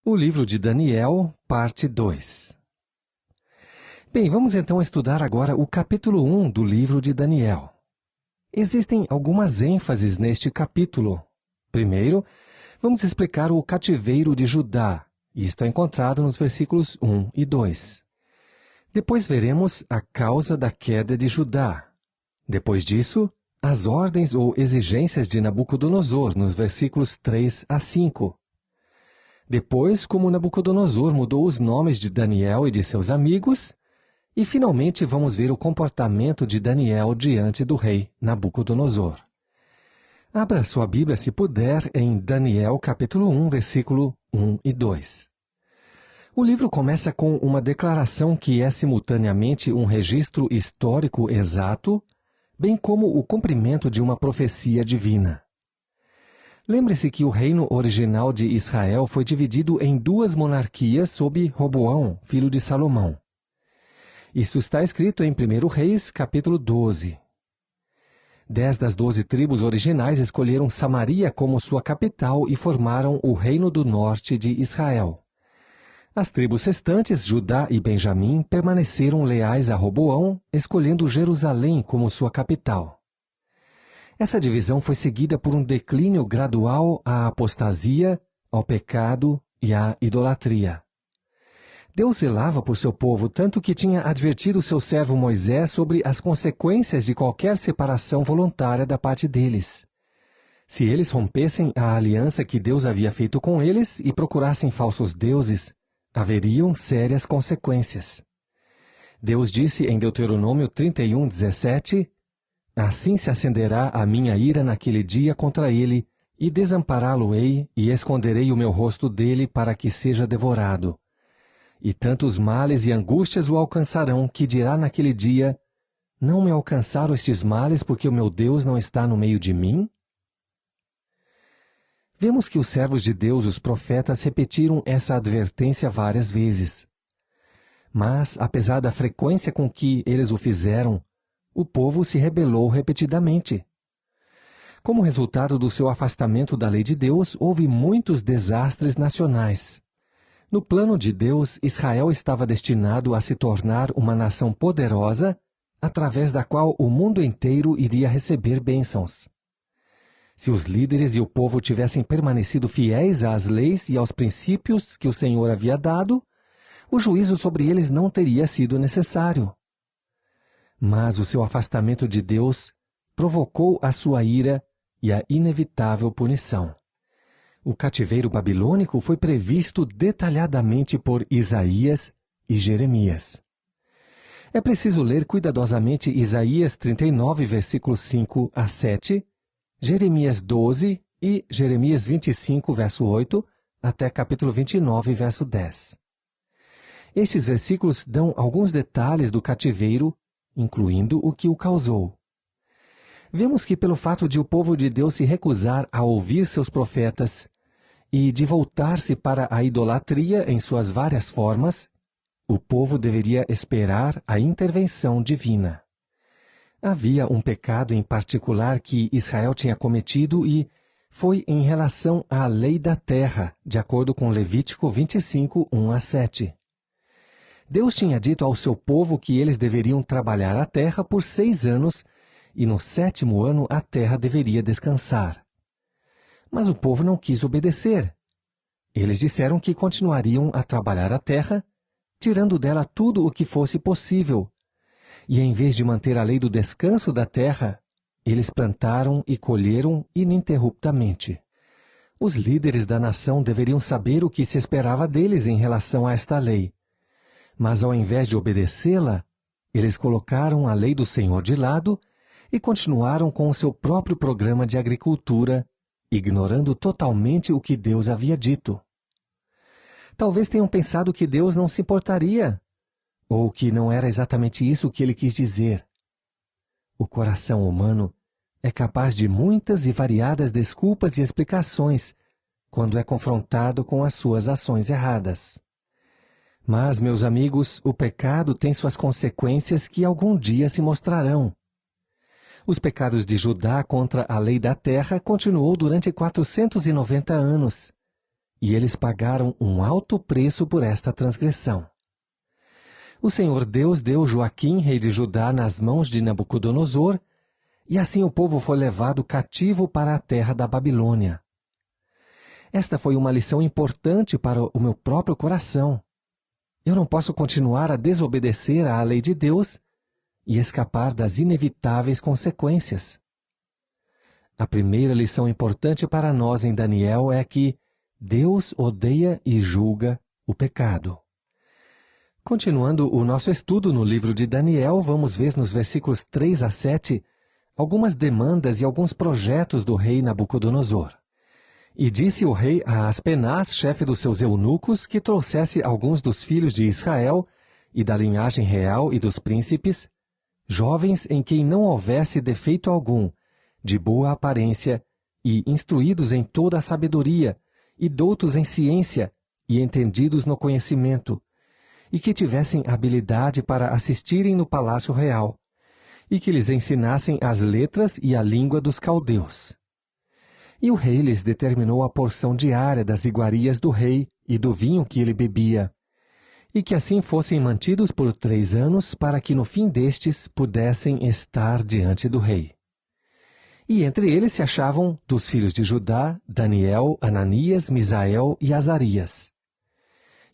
O livro de Daniel, parte 2. Bem, vamos então estudar agora o capítulo 1 do livro de Daniel. Existem algumas ênfases neste capítulo. Primeiro, vamos explicar o cativeiro de Judá. Isto é encontrado nos versículos 1 e 2. Depois veremos a causa da queda de Judá. Depois disso, as ordens ou exigências de Nabucodonosor, nos versículos 3 a 5. Depois, como Nabucodonosor mudou os nomes de Daniel e de seus amigos. E, finalmente, vamos ver o comportamento de Daniel diante do rei Nabucodonosor. Abra sua Bíblia, se puder, em Daniel, capítulo 1, versículo 1 e 2. O livro começa com uma declaração que é simultaneamente um registro histórico exato, bem como o cumprimento de uma profecia divina. Lembre-se que o reino original de Israel foi dividido em duas monarquias sob Roboão, filho de Salomão. Isso está escrito em 1 Reis, capítulo 12. 10 das 12 tribos originais escolheram Samaria como sua capital e formaram o Reino do Norte de Israel. As tribos restantes, Judá e Benjamim, permaneceram leais a Roboão, escolhendo Jerusalém como sua capital. Essa divisão foi seguida por um declínio gradual à apostasia, ao pecado e à idolatria. Deus zelava por seu povo, tanto que tinha advertido seu servo Moisés sobre as consequências de qualquer separação voluntária da parte deles. Se eles rompessem a aliança que Deus havia feito com eles e procurassem falsos deuses, haveriam sérias consequências. Deus disse em Deuteronômio 31:17, Assim se acenderá a minha ira naquele dia contra ele, e desampará-lo-ei, e esconderei o meu rosto dele para que seja devorado. E tantos males e angústias o alcançarão, que dirá naquele dia, Não me alcançaram estes males, porque o meu Deus não está no meio de mim? Vemos que os servos de Deus, os profetas, repetiram essa advertência várias vezes. Mas, apesar da frequência com que eles o fizeram, o povo se rebelou repetidamente. Como resultado do seu afastamento da lei de Deus, houve muitos desastres nacionais. No plano de Deus, Israel estava destinado a se tornar uma nação poderosa, através da qual o mundo inteiro iria receber bênçãos. Se os líderes e o povo tivessem permanecido fiéis às leis e aos princípios que o Senhor havia dado, o juízo sobre eles não teria sido necessário. Mas o seu afastamento de Deus provocou a sua ira e a inevitável punição. O cativeiro babilônico foi previsto detalhadamente por Isaías e Jeremias. É preciso ler cuidadosamente Isaías 39, versículos 5 a 7, Jeremias 12 e Jeremias 25, verso 8, até capítulo 29, verso 10. Estes versículos dão alguns detalhes do cativeiro, incluindo o que o causou. Vemos que pelo fato de o povo de Deus se recusar a ouvir seus profetas e de voltar-se para a idolatria em suas várias formas, o povo deveria esperar a intervenção divina. Havia um pecado em particular que Israel tinha cometido e foi em relação à lei da terra, de acordo com Levítico 25, 1 a 7. Deus tinha dito ao seu povo que eles deveriam trabalhar a terra por 6 anos e no 7º ano a terra deveria descansar. Mas o povo não quis obedecer. Eles disseram que continuariam a trabalhar a terra, tirando dela tudo o que fosse possível. E em vez de manter a lei do descanso da terra, eles plantaram e colheram ininterruptamente. Os líderes da nação deveriam saber o que se esperava deles em relação a esta lei. Mas ao invés de obedecê-la, eles colocaram a lei do Senhor de lado e continuaram com o seu próprio programa de agricultura, ignorando totalmente o que Deus havia dito. Talvez tenham pensado que Deus não se importaria, ou que não era exatamente isso que ele quis dizer. O coração humano é capaz de muitas e variadas desculpas e explicações quando é confrontado com as suas ações erradas. Mas, meus amigos, o pecado tem suas consequências que algum dia se mostrarão. Os pecados de Judá contra a lei da terra continuou durante 490 anos. e eles pagaram um alto preço por esta transgressão. O Senhor Deus deu Joaquim, rei de Judá, nas mãos de Nabucodonosor, e assim o povo foi levado cativo para a terra da Babilônia. Esta foi uma lição importante para o meu próprio coração. Eu não posso continuar a desobedecer à lei de Deus e escapar das inevitáveis consequências. A primeira lição importante para nós em Daniel é que Deus odeia e julga o pecado. Continuando o nosso estudo no livro de Daniel, vamos ver nos versículos 3 a 7 algumas demandas e alguns projetos do rei Nabucodonosor. E disse o rei a Aspenaz, chefe dos seus eunucos, que trouxesse alguns dos filhos de Israel e da linhagem real e dos príncipes, jovens em quem não houvesse defeito algum, de boa aparência e instruídos em toda a sabedoria, e doutos em ciência e entendidos no conhecimento, e que tivessem habilidade para assistirem no palácio real, e que lhes ensinassem as letras e a língua dos caldeus. E o rei lhes determinou a porção diária das iguarias do rei e do vinho que ele bebia, e que assim fossem mantidos por 3 anos, para que no fim destes pudessem estar diante do rei. E entre eles se achavam, dos filhos de Judá, Daniel, Ananias, Misael e Azarias.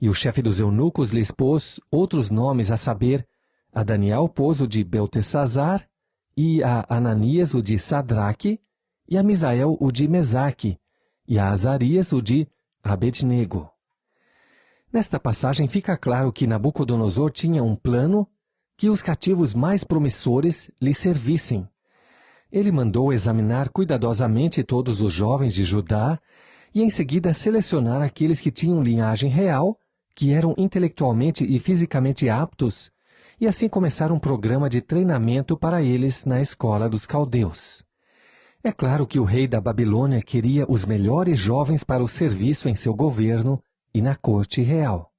E o chefe dos eunucos lhes pôs outros nomes, a saber, a Daniel pôs o de Beltesazar, e a Ananias o de Sadraque, e a Misael o de Mesaque, e a Azarias o de Abednego. Nesta passagem fica claro que Nabucodonosor tinha um plano que os cativos mais promissores lhe servissem. Ele mandou examinar cuidadosamente todos os jovens de Judá e em seguida selecionar aqueles que tinham linhagem real, que eram intelectualmente e fisicamente aptos, e assim começar um programa de treinamento para eles na escola dos caldeus. É claro que o rei da Babilônia queria os melhores jovens para o serviço em seu governo e na corte real.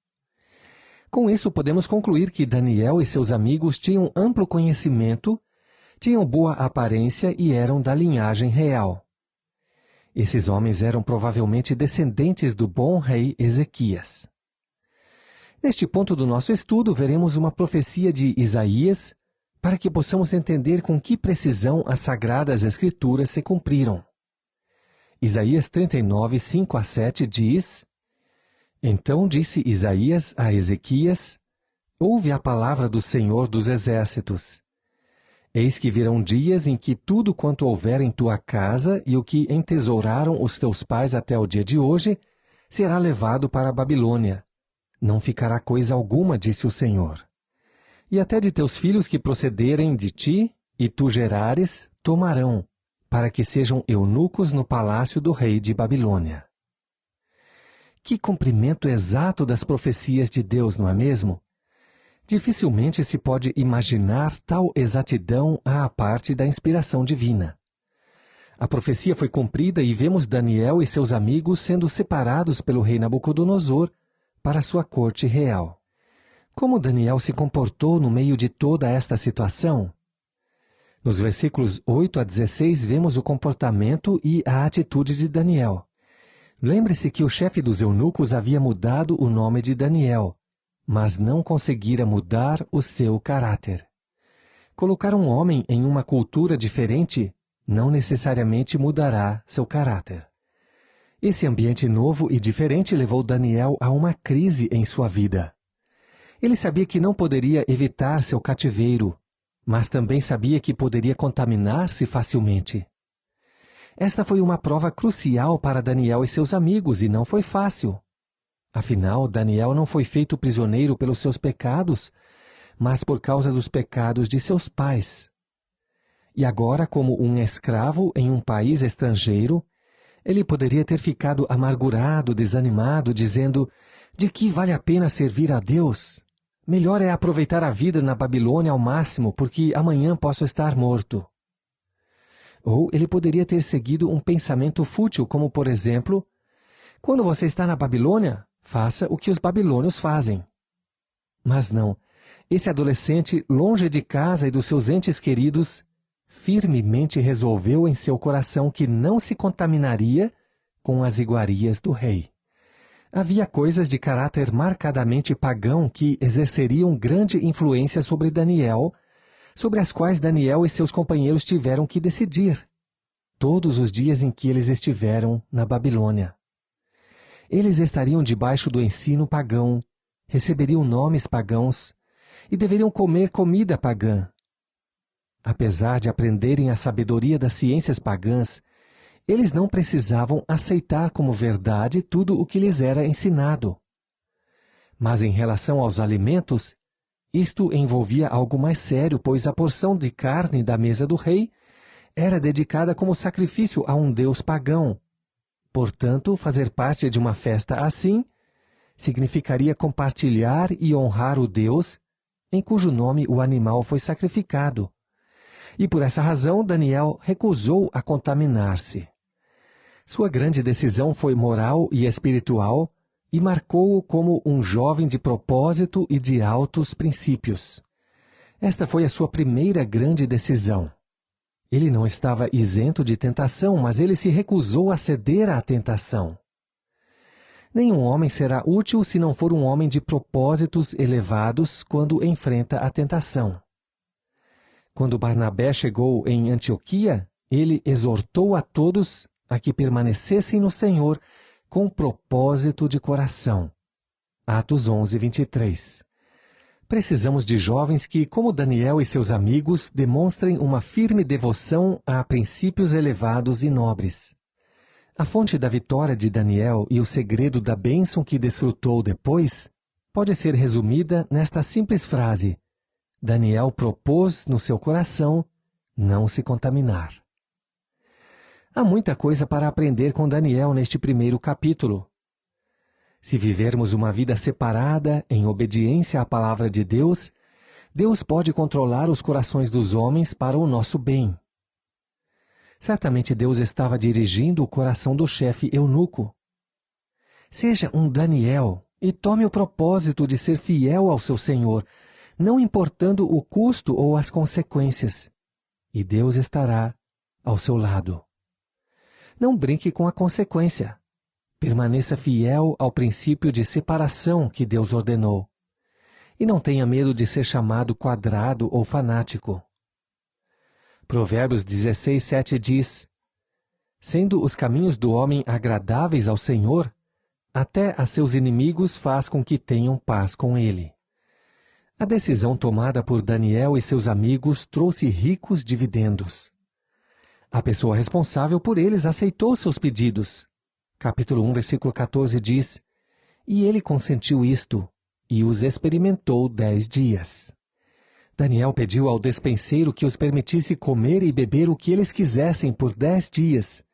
Com isso, podemos concluir que Daniel e seus amigos tinham amplo conhecimento, tinham boa aparência e eram da linhagem real. Esses homens eram provavelmente descendentes do bom rei Ezequias. Neste ponto do nosso estudo, veremos uma profecia de Isaías para que possamos entender com que precisão as Sagradas Escrituras se cumpriram. Isaías 39, 5 a 7 diz: Então disse Isaías a Ezequias: Ouve a palavra do Senhor dos Exércitos. Eis que virão dias em que tudo quanto houver em tua casa e o que entesouraram os teus pais até o dia de hoje será levado para a Babilônia. Não ficará coisa alguma, disse o Senhor. E até de teus filhos que procederem de ti, e tu gerares, tomarão, para que sejam eunucos no palácio do rei de Babilônia. Que cumprimento exato das profecias de Deus, não é mesmo? Dificilmente se pode imaginar tal exatidão à parte da inspiração divina. A profecia foi cumprida e vemos Daniel e seus amigos sendo separados pelo rei Nabucodonosor para sua corte real. Como Daniel se comportou no meio de toda esta situação? Nos versículos 8 a 16 vemos o comportamento e a atitude de Daniel. Lembre-se que o chefe dos eunucos havia mudado o nome de Daniel, mas não conseguira mudar o seu caráter. Colocar um homem em uma cultura diferente não necessariamente mudará seu caráter. Esse ambiente novo e diferente levou Daniel a uma crise em sua vida. Ele sabia que não poderia evitar seu cativeiro, mas também sabia que poderia contaminar-se facilmente. Esta foi uma prova crucial para Daniel e seus amigos e não foi fácil. Afinal, Daniel não foi feito prisioneiro pelos seus pecados, mas por causa dos pecados de seus pais. E agora, como um escravo em um país estrangeiro, ele poderia ter ficado amargurado, desanimado, dizendo: de que vale a pena servir a Deus? Melhor é aproveitar a vida na Babilônia ao máximo, porque amanhã posso estar morto. Ou ele poderia ter seguido um pensamento fútil, como por exemplo: quando você está na Babilônia, faça o que os babilônios fazem. Mas não, esse adolescente, longe de casa e dos seus entes queridos, firmemente resolveu em seu coração que não se contaminaria com as iguarias do rei. Havia coisas de caráter marcadamente pagão que exerceriam grande influência sobre Daniel, sobre as quais Daniel e seus companheiros tiveram que decidir, todos os dias em que eles estiveram na Babilônia. Eles estariam debaixo do ensino pagão, receberiam nomes pagãos e deveriam comer comida pagã. Apesar de aprenderem a sabedoria das ciências pagãs, eles não precisavam aceitar como verdade tudo o que lhes era ensinado. Mas em relação aos alimentos, isto envolvia algo mais sério, pois a porção de carne da mesa do rei era dedicada como sacrifício a um deus pagão. Portanto, fazer parte de uma festa assim significaria compartilhar e honrar o Deus em cujo nome o animal foi sacrificado. E por essa razão, Daniel recusou a contaminar-se. Sua grande decisão foi moral e espiritual e marcou-o como um jovem de propósito e de altos princípios. Esta foi a sua primeira grande decisão. Ele não estava isento de tentação, mas ele se recusou a ceder à tentação. Nenhum homem será útil se não for um homem de propósitos elevados quando enfrenta a tentação. Quando Barnabé chegou em Antioquia, ele exortou a todos a que permanecessem no Senhor com propósito de coração. Atos 11, 23. Precisamos de jovens que, como Daniel e seus amigos, demonstrem uma firme devoção a princípios elevados e nobres. A fonte da vitória de Daniel e o segredo da bênção que desfrutou depois pode ser resumida nesta simples frase: Daniel propôs no seu coração não se contaminar. Há muita coisa para aprender com Daniel neste primeiro capítulo. Se vivermos uma vida separada, em obediência à palavra de Deus, Deus pode controlar os corações dos homens para o nosso bem. Certamente Deus estava dirigindo o coração do chefe eunuco. Seja um Daniel e tome o propósito de ser fiel ao seu Senhor, não importando o custo ou as consequências, e Deus estará ao seu lado. Não brinque com a consequência. Permaneça fiel ao princípio de separação que Deus ordenou. E não tenha medo de ser chamado quadrado ou fanático. Provérbios 16, 7 diz: Sendo os caminhos do homem agradáveis ao Senhor, até a seus inimigos faz com que tenham paz com ele. A decisão tomada por Daniel e seus amigos trouxe ricos dividendos. A pessoa responsável por eles aceitou seus pedidos. Capítulo 1, versículo 14 diz: E ele consentiu isto, e os experimentou 10 dias. Daniel pediu ao despenseiro que os permitisse comer e beber o que eles quisessem por 10 dias.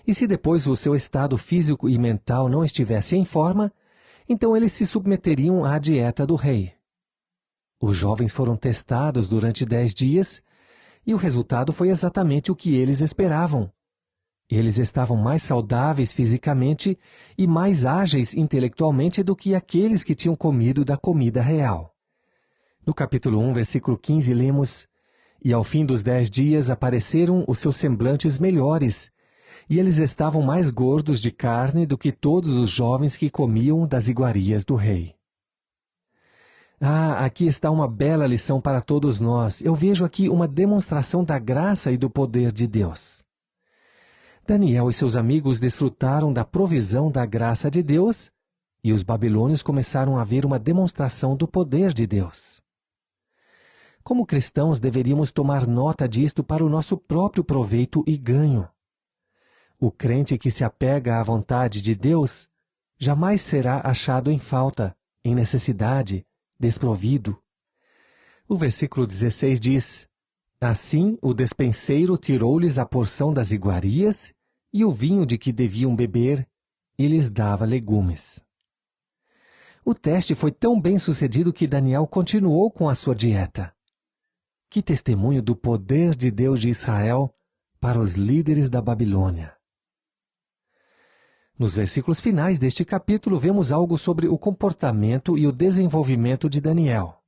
E se depois o seu estado físico e mental não estivesse em forma, então eles se submeteriam à dieta do rei. Os jovens foram testados durante 10 dias, e o resultado foi exatamente o que eles esperavam. Eles estavam mais saudáveis fisicamente e mais ágeis intelectualmente do que aqueles que tinham comido da comida real. No capítulo 1, versículo 15, lemos: E ao fim dos 10 dias apareceram os seus semblantes melhores, e eles estavam mais gordos de carne do que todos os jovens que comiam das iguarias do rei. Ah, aqui está uma bela lição para todos nós. Eu vejo aqui uma demonstração da graça e do poder de Deus. Daniel e seus amigos desfrutaram da provisão da graça de Deus, e os babilônios começaram a ver uma demonstração do poder de Deus. Como cristãos, deveríamos tomar nota disto para o nosso próprio proveito e ganho. O crente que se apega à vontade de Deus jamais será achado em falta, em necessidade, desprovido. O versículo 16 diz: Assim o despenseiro tirou-lhes a porção das iguarias e o vinho de que deviam beber, e lhes dava legumes. O teste foi tão bem sucedido que Daniel continuou com a sua dieta. Que testemunho do poder de Deus de Israel para os líderes da Babilônia. Nos versículos finais deste capítulo, vemos algo sobre o comportamento e o desenvolvimento de Daniel.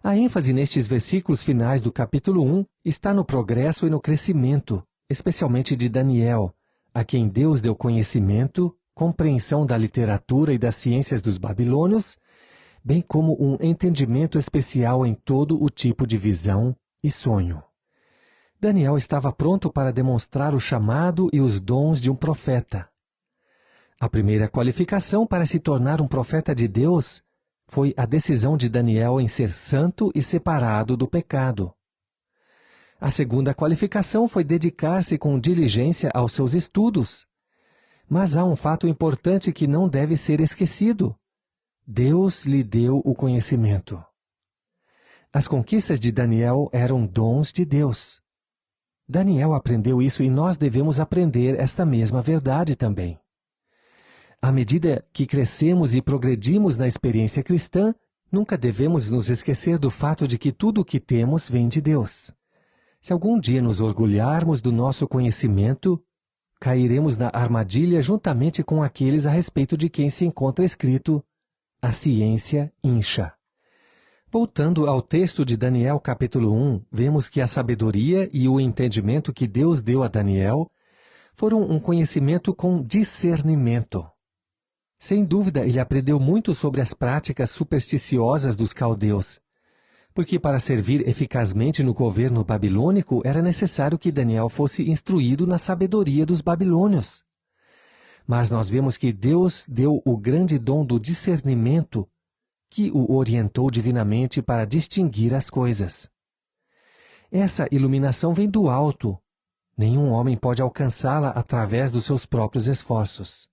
A ênfase nestes versículos finais do capítulo 1 está no progresso e no crescimento, especialmente de Daniel, a quem Deus deu conhecimento, compreensão da literatura e das ciências dos babilônios, bem como um entendimento especial em todo o tipo de visão e sonho. Daniel estava pronto para demonstrar o chamado e os dons de um profeta. A primeira qualificação para se tornar um profeta de Deus foi a decisão de Daniel em ser santo e separado do pecado. A segunda qualificação foi dedicar-se com diligência aos seus estudos. Mas há um fato importante que não deve ser esquecido. Deus lhe deu o conhecimento. As conquistas de Daniel eram dons de Deus. Daniel aprendeu isso e nós devemos aprender esta mesma verdade também. À medida que crescemos e progredimos na experiência cristã, nunca devemos nos esquecer do fato de que tudo o que temos vem de Deus. Se algum dia nos orgulharmos do nosso conhecimento, cairemos na armadilha juntamente com aqueles a respeito de quem se encontra escrito: a ciência incha. Voltando ao texto de Daniel capítulo 1, vemos que a sabedoria e o entendimento que Deus deu a Daniel foram um conhecimento com discernimento. Sem dúvida, ele aprendeu muito sobre as práticas supersticiosas dos caldeus, porque para servir eficazmente no governo babilônico era necessário que Daniel fosse instruído na sabedoria dos babilônios. Mas nós vemos que Deus deu o grande dom do discernimento, que o orientou divinamente para distinguir as coisas. Essa iluminação vem do alto. Nenhum homem pode alcançá-la através dos seus próprios esforços.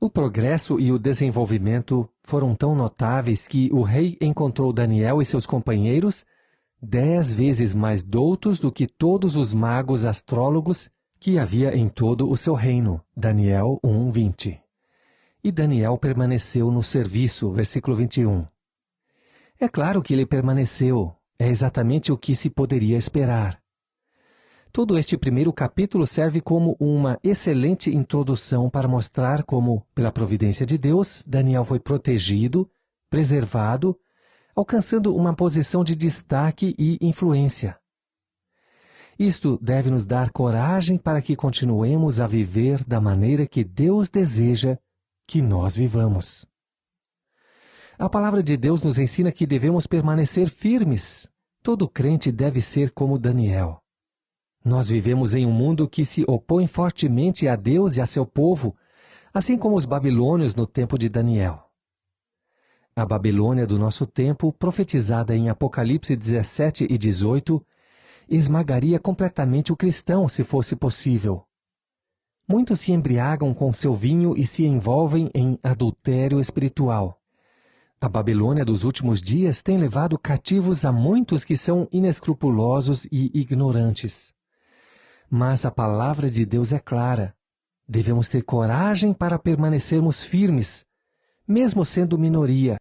O progresso e o desenvolvimento foram tão notáveis que o rei encontrou Daniel e seus companheiros 10 vezes mais doutos do que todos os magos astrólogos que havia em todo o seu reino. Daniel 1:20. E Daniel permaneceu no serviço, versículo 21. É claro que ele permaneceu, é exatamente o que se poderia esperar. Todo este primeiro capítulo serve como uma excelente introdução para mostrar como, pela providência de Deus, Daniel foi protegido, preservado, alcançando uma posição de destaque e influência. Isto deve nos dar coragem para que continuemos a viver da maneira que Deus deseja que nós vivamos. A palavra de Deus nos ensina que devemos permanecer firmes. Todo crente deve ser como Daniel. Nós vivemos em um mundo que se opõe fortemente a Deus e a seu povo, assim como os babilônios no tempo de Daniel. A Babilônia do nosso tempo, profetizada em Apocalipse 17 e 18, esmagaria completamente o cristão se fosse possível. Muitos se embriagam com seu vinho e se envolvem em adultério espiritual. A Babilônia dos últimos dias tem levado cativos a muitos que são inescrupulosos e ignorantes. Mas a palavra de Deus é clara. Devemos ter coragem para permanecermos firmes, mesmo sendo minoria,